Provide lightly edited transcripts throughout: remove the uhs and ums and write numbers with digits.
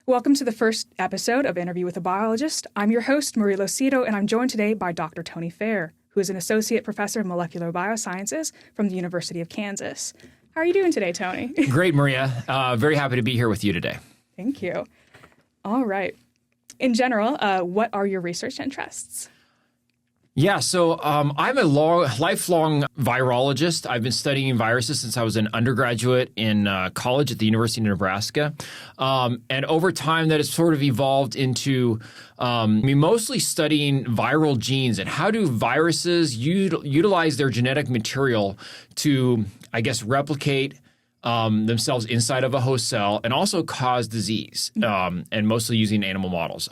Welcome to the first episode of Interview with a Biologist. I'm your host, Marie Locido, and I'm joined today by Dr. Tony Fehr, who is an associate professor of molecular biosciences from the University of Kansas. How are you doing today, Tony? Great, Maria. Very happy to be here with you today. Thank you. All right. In general, what are your research interests? Yeah, so I'm a lifelong virologist. I've been studying viruses since I was an undergraduate in college at the University of Nebraska. And over time, that has sort of evolved into me mostly studying viral genes and how do viruses utilize their genetic material to, I guess, replicate themselves inside of a host cell and also cause disease, and mostly using animal models.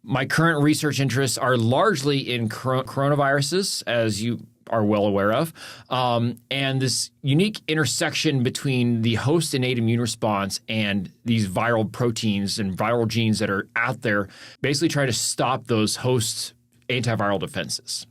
My current research interests are largely in coronaviruses, as you are well aware of, and this unique intersection between the host innate immune response and these viral proteins and viral genes that are out there, basically trying to stop those host antiviral defenses.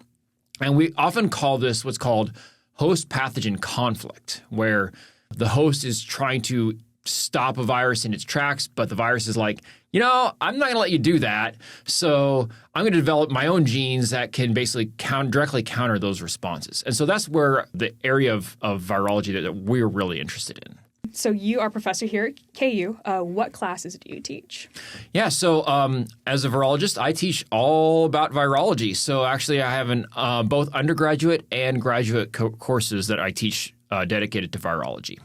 And we often call this what's called host pathogen conflict, where the host is trying to stop a virus in its tracks, but the virus is like, I'm not going to let you do that. So I'm going to develop my own genes that can basically directly counter those responses. And so that's where the area of virology that we're really interested in. So you are a professor here at KU. What classes do you teach? Yeah, so as a virologist, I teach all about virology. So actually I have both undergraduate and graduate courses that I teach dedicated to virology.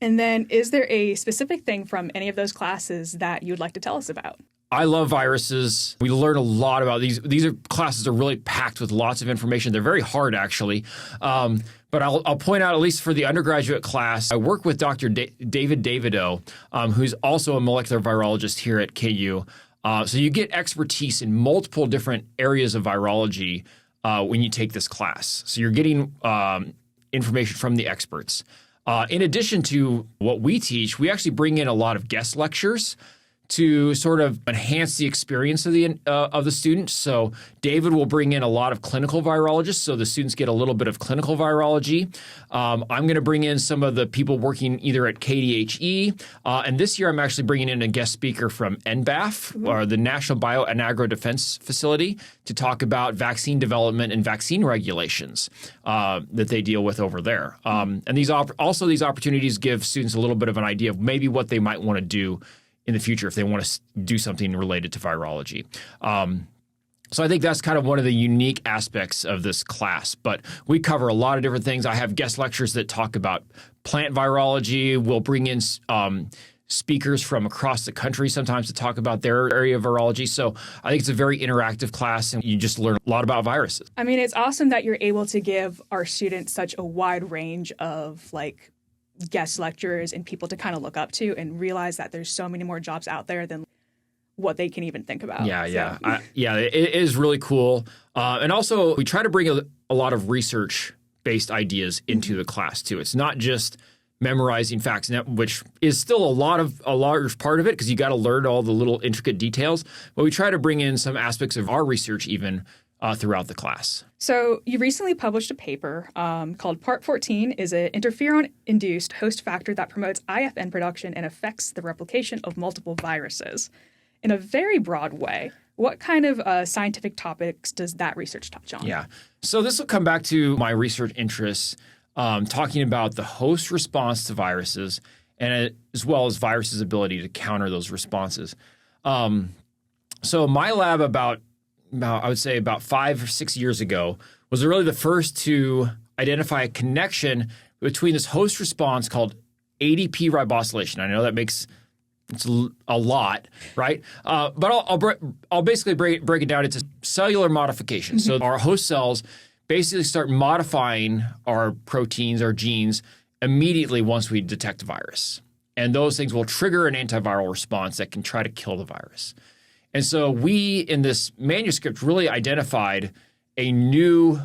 And then is there a specific thing from any of those classes that you'd like to tell us about? I love viruses. We learn a lot about these. These classes are really packed with lots of information. They're very hard, actually. But I'll point out, at least for the undergraduate class, I work with Dr. David Davidow, who's also a molecular virologist here at KU. So you get expertise in multiple different areas of virology when you take this class. So you're getting information from the experts. In addition to what we teach, we actually bring in a lot of guest lectures to sort of enhance the experience of the student. So David will bring in a lot of clinical virologists, so the students get a little bit of clinical virology. I'm going to bring in some of the people working either at KDHE, and this year I'm actually bringing in a guest speaker from NBAF, or the National Bio and Agro Defense Facility, to talk about vaccine development and vaccine regulations that they deal with over there. And these opportunities give students a little bit of an idea of maybe what they might want to do in the future if they want to do something related to virology. So I think that's kind of one of the unique aspects of this class. But we cover a lot of different things. I have guest lectures that talk about plant virology. We'll bring in speakers from across the country sometimes to talk about their area of virology. So I think it's a very interactive class, and you just learn a lot about viruses. I mean, it's awesome that you're able to give our students such a wide range of guest lecturers and people to kind of look up to and realize that there's so many more jobs out there than what they can even think about. Yeah. It is really cool. And also, we try to bring a lot of research-based ideas into the class, too. It's not just memorizing facts, which is still a large part of it because you got to learn all the little intricate details. But we try to bring in some aspects of our research even throughout the class. So you recently published a paper called PARP14 is an interferon-induced host factor that promotes IFN production and affects the replication of multiple viruses in a very broad way. What kind of scientific topics does that research touch on? Yeah. So this will come back to my research interests, talking about the host response to viruses and as well as viruses' ability to counter those responses. So my lab I would say about 5 or 6 years ago, was really the first to identify a connection between this host response called ADP ribosylation. I know it's a lot, right? But I'll basically break it down into cellular modification. So our host cells basically start modifying our proteins, our genes, immediately once we detect a virus. And those things will trigger an antiviral response that can try to kill the virus. And so we, in this manuscript, really identified a new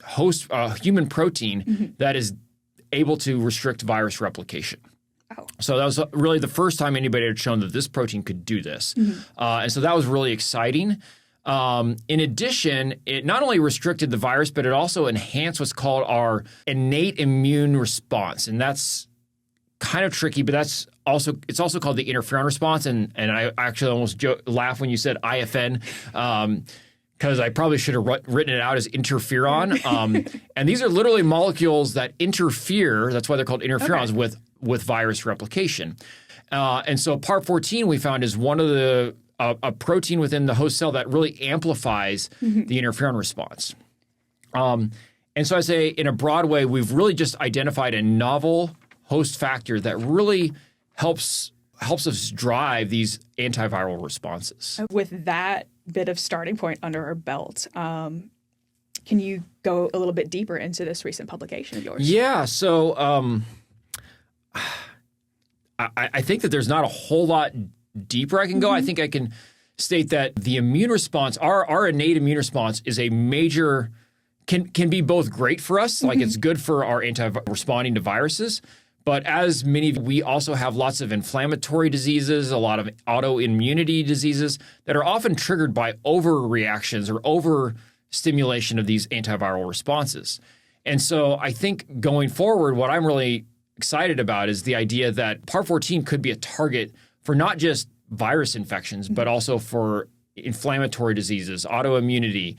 host human protein that is able to restrict virus replication. Oh. So that was really the first time anybody had shown that this protein could do this. And so that was really exciting. In addition, it not only restricted the virus, but it also enhanced what's called our innate immune response. And that's kind of tricky, but that's it's also called the interferon response, and I actually almost laugh when you said IFN. Because I probably should have written it out as interferon. And these are literally molecules that interfere, that's why they're called interferons, with virus replication. And so PARP14 we found is one of the a protein within the host cell that really amplifies the interferon response. And so I say in a broad way, we've really just identified a novel host factor that really helps us drive these antiviral responses. With that bit of starting point under our belt, can you go a little bit deeper into this recent publication of yours? Yeah, so I think that there's not a whole lot deeper I can go. I think I can state that the immune response, our innate immune response, is a major can be both great for us, like it's good for our responding to viruses. But as we also have lots of inflammatory diseases, a lot of autoimmunity diseases that are often triggered by overreactions or overstimulation of these antiviral responses. And so I think going forward, what I'm really excited about is the idea that PARP14 could be a target for not just virus infections, but also for inflammatory diseases, autoimmunity,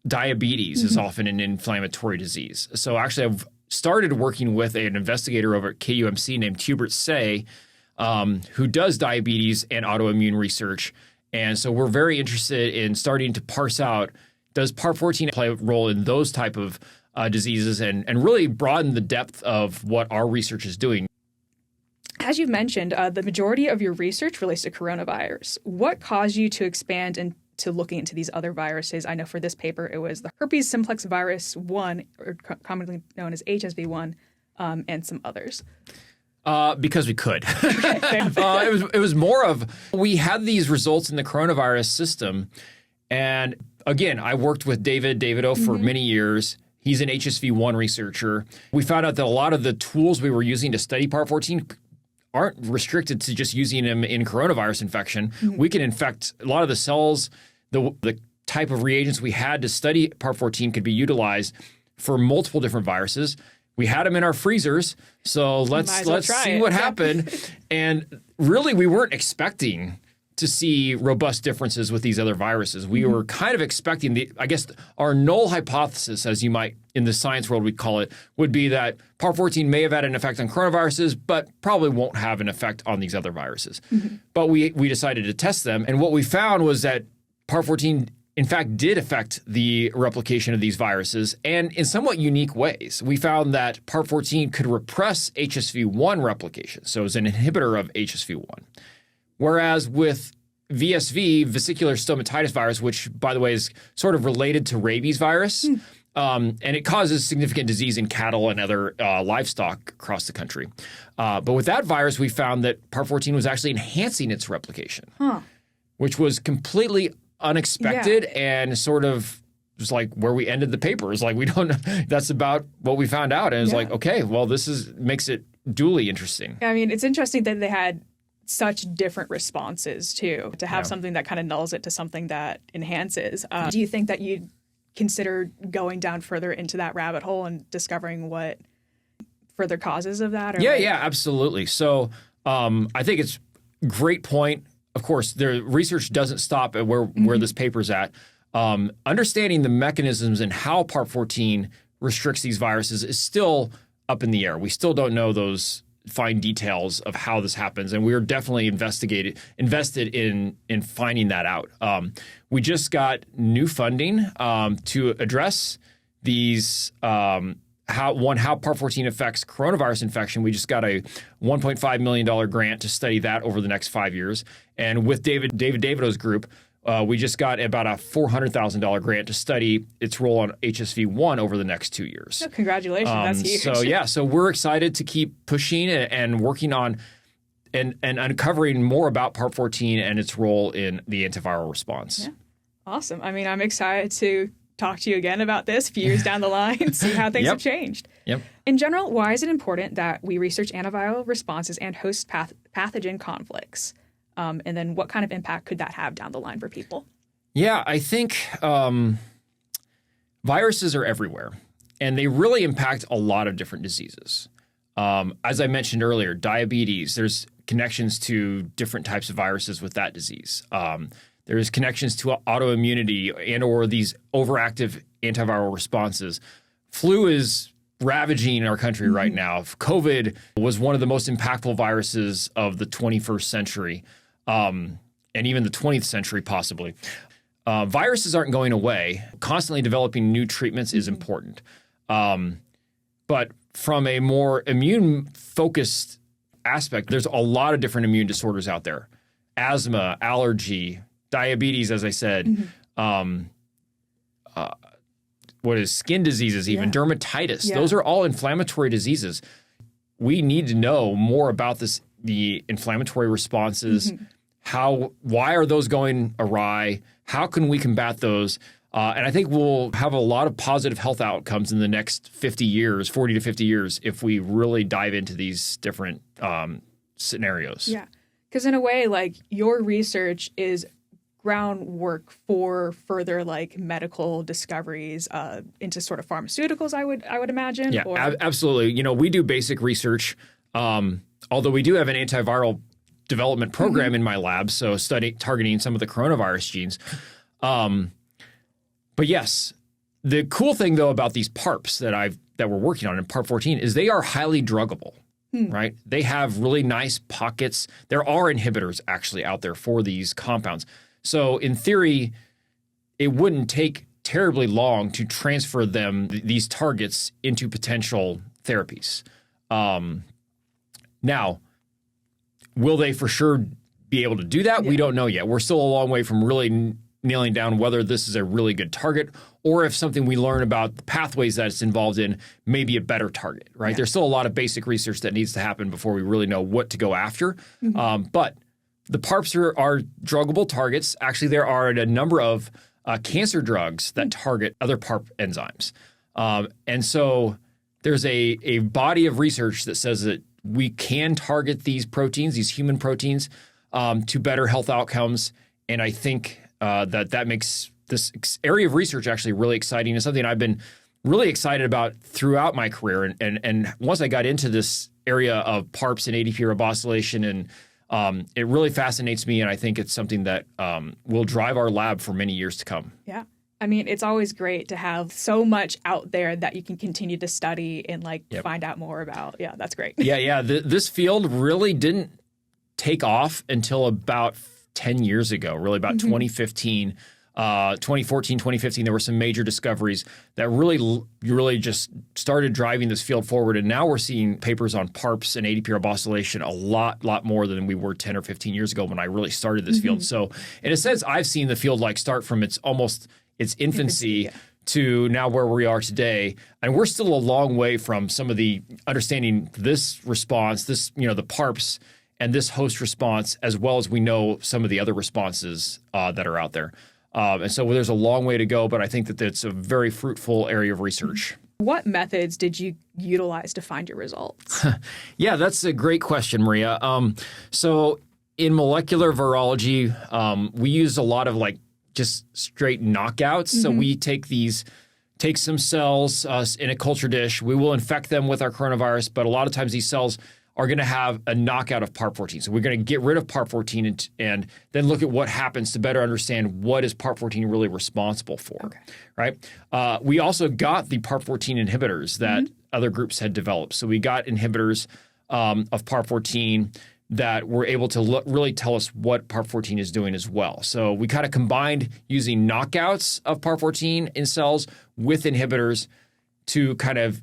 diabetes is often an inflammatory disease. So actually I've started working with an investigator over at KUMC named Hubert Say, who does diabetes and autoimmune research. And so we're very interested in starting to parse out, does PARP14 play a role in those type of diseases and really broaden the depth of what our research is doing. As you've mentioned, the majority of your research relates to coronavirus. What caused you to expand into looking into these other viruses? I know for this paper, it was the herpes simplex virus 1, or commonly known as HSV1, and some others. Because we could. It was more of, we had these results in the coronavirus system. And again, I worked with David O for many years. He's an HSV1 researcher. We found out that a lot of the tools we were using to study PARP14 aren't restricted to just using them in coronavirus infection. We can infect a lot of the cells. The type of reagents we had to study PARP14 could be utilized for multiple different viruses. We had them in our freezers, so let's see what happened. And really, we weren't expecting to see robust differences with these other viruses. We were kind of expecting our null hypothesis, as you might in the science world we'd call it, would be that PARP14 may have had an effect on coronaviruses, but probably won't have an effect on these other viruses. But we decided to test them, and what we found was that PARP14 in fact did affect the replication of these viruses, and in somewhat unique ways. We found that PARP14 could repress HSV1 replication, so it's an inhibitor of HSV1. Whereas with VSV, vesicular stomatitis virus, which, by the way, is sort of related to rabies virus, and it causes significant disease in cattle and other livestock across the country. But with that virus, we found that PARP14 was actually enhancing its replication, which was completely unexpected and sort of just like where we ended the paper. It's like, we don't know. That's about what we found out. And it's like, okay, well, makes it duly interesting. I mean, it's interesting that they had such different responses too, to have something that kind of nulls it to something that enhances. Do you think that you'd consider going down further into that rabbit hole and discovering what further causes of that? Or yeah, absolutely. So I think it's a great point. Of course, the research doesn't stop at where this paper's at. Understanding the mechanisms and how PARP14 restricts these viruses is still up in the air. We still don't know those fine details of how this happens, and we're definitely invested in finding that out. We just got new funding to address these how PARP14 affects coronavirus infection. We just got a $1.5 million grant to study that over the next 5 years, and with David Davido's group, we just got about a $400,000 grant to study its role on HSV1 over the next 2 years. Oh, congratulations, that's huge. So we're excited to keep pushing and working on and uncovering more about PARP14 and its role in the antiviral response. Yeah. Awesome. I mean, I'm excited to talk to you again about this a few years down the line, see how things have changed. In general, why is it important that we research antiviral responses and host pathogen conflicts? And then what kind of impact could that have down the line for people? Yeah, I think viruses are everywhere, and they really impact a lot of different diseases. As I mentioned earlier, diabetes, there's connections to different types of viruses with that disease. There's connections to autoimmunity and or these overactive antiviral responses. Flu is ravaging our country right now. COVID was one of the most impactful viruses of the 21st century, and even the 20th century possibly. Viruses aren't going away. Constantly developing new treatments is important. But from a more immune-focused aspect, there's a lot of different immune disorders out there. Asthma, allergy, diabetes, as I said, skin diseases, even dermatitis. Yeah. Those are all inflammatory diseases. We need to know more about the inflammatory responses. Why are those going awry? How can we combat those? And I think we'll have a lot of positive health outcomes in the next 40 to 50 years, if we really dive into these different scenarios. Yeah, because in a way, like, your research is groundwork for further like medical discoveries into sort of pharmaceuticals, I would imagine. Yeah, absolutely. You know, we do basic research, although we do have an antiviral development program in my lab, so targeting some of the coronavirus genes. But yes, the cool thing though about these PARPs that we're working on in PARP14 is they are highly druggable. Right? They have really nice pockets. There are inhibitors actually out there for these compounds. So in theory, it wouldn't take terribly long to transfer these targets into potential therapies. Now, will they for sure be able to do that? Yeah. We don't know yet. We're still a long way from really nailing down whether this is a really good target or if something we learn about the pathways that it's involved in may be a better target, right? Yeah. There's still a lot of basic research that needs to happen before we really know what to go after. But the PARPs are druggable targets. Actually, there are a number of cancer drugs that target other PARP enzymes. And so there's a body of research that says that we can target these proteins, these human proteins, to better health outcomes. And I think that makes this area of research actually really exciting. It's something I've been really excited about throughout my career. And once I got into this area of PARPs and ADP ribosylation, and it really fascinates me. And I think it's something that will drive our lab for many years to come. Yeah. I mean, it's always great to have so much out there that you can continue to study and find out more about. Yeah, that's great. Yeah. This field really didn't take off until about 10 years ago, really about 2015. 2014, 2015, there were some major discoveries that really just started driving this field forward. And now we're seeing papers on PARPs and ADP ribosylation a lot more than we were 10 or 15 years ago when I really started this field. So in a sense, I've seen the field start from its infancy to now where we are today. And we're still a long way from some of the understanding this response, the PARPs and this host response, as well as we know some of the other responses that are out there. And so there's a long way to go, but I think that it's a very fruitful area of research. What methods did you utilize to find your results? Yeah, that's a great question, Maria. So in molecular virology, we use a lot of just straight knockouts. So we take some cells in a culture dish. We will infect them with our coronavirus, but a lot of times these cells are going to have a knockout of PARP14. So we're going to get rid of PARP14 and then look at what happens to better understand what is PARP14 really responsible for, right? We also got the PARP14 inhibitors that other groups had developed. So we got inhibitors of PARP14 that were able to really tell us what PARP14 is doing as well. So we kind of combined using knockouts of PARP14 in cells with inhibitors to kind of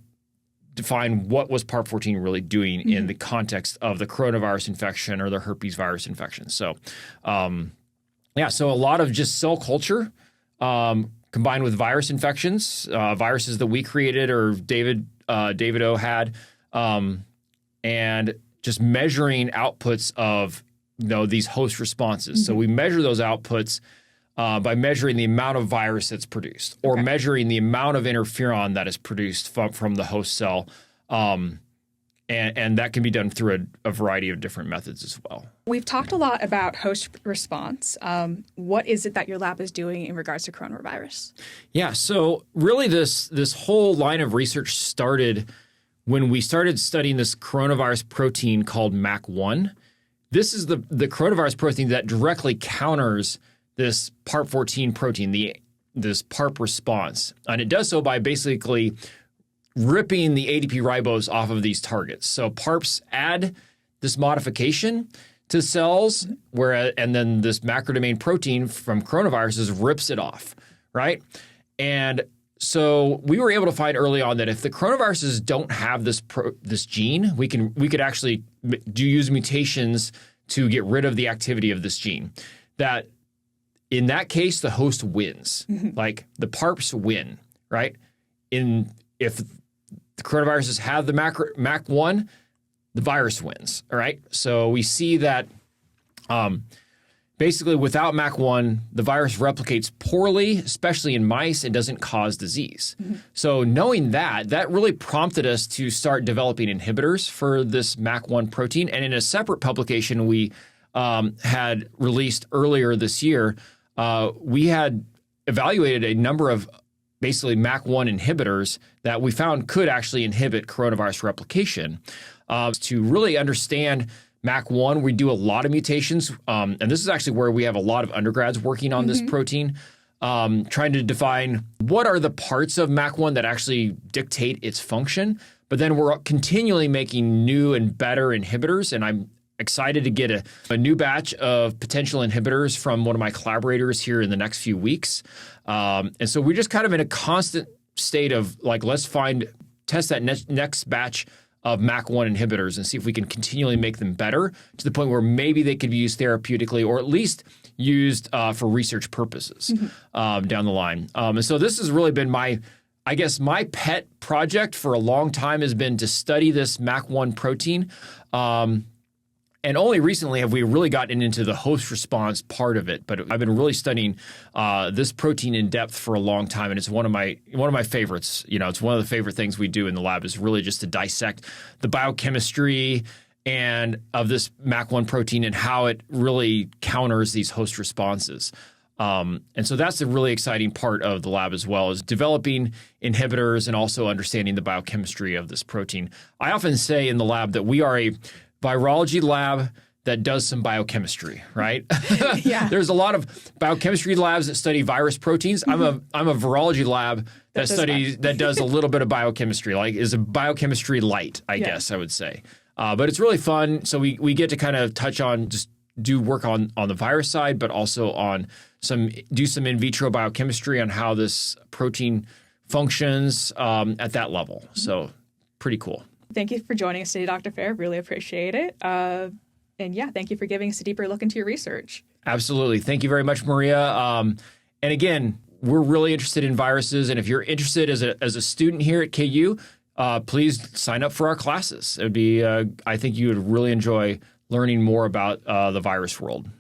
define what was PARP14 really doing in the context of the coronavirus infection or the herpes virus infection. So, so a lot of just cell culture combined with virus infections, viruses that we created or David O had, and just measuring outputs of these host responses. So we measure those outputs by measuring the amount of virus that's produced or measuring the amount of interferon that is produced from the host cell. And that can be done through a variety of different methods as well. We've talked a lot about host response. What is it that your lab is doing in regards to coronavirus? Yeah, so really this whole line of research started when we started studying this coronavirus protein called MAC1. This is the coronavirus protein that directly counters this PARP14 protein, this PARP response. And it does so by basically ripping the ADP ribose off of these targets. So PARPs add this modification to cells, and then this macrodomain protein from coronaviruses rips it off, right? And so we were able to find early on that if the coronaviruses don't have this gene, we could actually use mutations to get rid of the activity of this gene. That in that case, the host wins. Like the PARPs win, right? If the coronaviruses have the MAC1, the virus wins, all right? So we see that basically without MAC1, the virus replicates poorly, especially in mice, and doesn't cause disease. So knowing that really prompted us to start developing inhibitors for this MAC1 protein. And in a separate publication we had released earlier this year, we had evaluated a number of basically MAC1 inhibitors that we found could actually inhibit coronavirus replication. To really understand MAC1, we do a lot of mutations, and this is actually where we have a lot of undergrads working on this protein, trying to define what are the parts of MAC1 that actually dictate its function. But then we're continually making new and better inhibitors, and I'm excited to get a new batch of potential inhibitors from one of my collaborators here in the next few weeks. And so we're just kind of in a constant state of like, let's test that next batch of MAC1 inhibitors and see if we can continually make them better to the point where maybe they could be used therapeutically or at least used for research purposes down the line. And so this has really been my pet project for a long time has been to study this MAC1 protein. And only recently have we really gotten into the host response part of it. But I've been really studying this protein in depth for a long time, and it's one of my favorites. You know, it's one of the favorite things we do in the lab is really just to dissect the biochemistry and of this MAC1 protein and how it really counters these host responses. And so that's a really exciting part of the lab as well, is developing inhibitors and also understanding the biochemistry of this protein. I often say in the lab that we are a virology lab that does some biochemistry, right? Yeah. There's a lot of biochemistry labs that study virus proteins. I'm a virology lab that does a little bit of biochemistry, like is a biochemistry light, I guess I would say. But it's really fun. So we get to kind of touch on do work on the virus side, but also on do some in vitro biochemistry on how this protein functions at that level. So pretty cool. Thank you for joining us today, Dr. Fehr. Really appreciate it. And yeah, thank you for giving us a deeper look into your research. Absolutely. Thank you very much, Maria. And again, we're really interested in viruses. And if you're interested as a student here at KU, please sign up for our classes. It would be, I think you would really enjoy learning more about the virus world.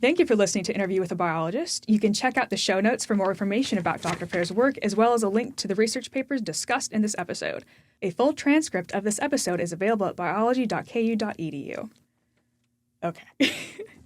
Thank you for listening to Interview with a Biologist. You can check out the show notes for more information about Dr. Fehr's work, as well as a link to the research papers discussed in this episode. A full transcript of this episode is available at biology.ku.edu. Okay.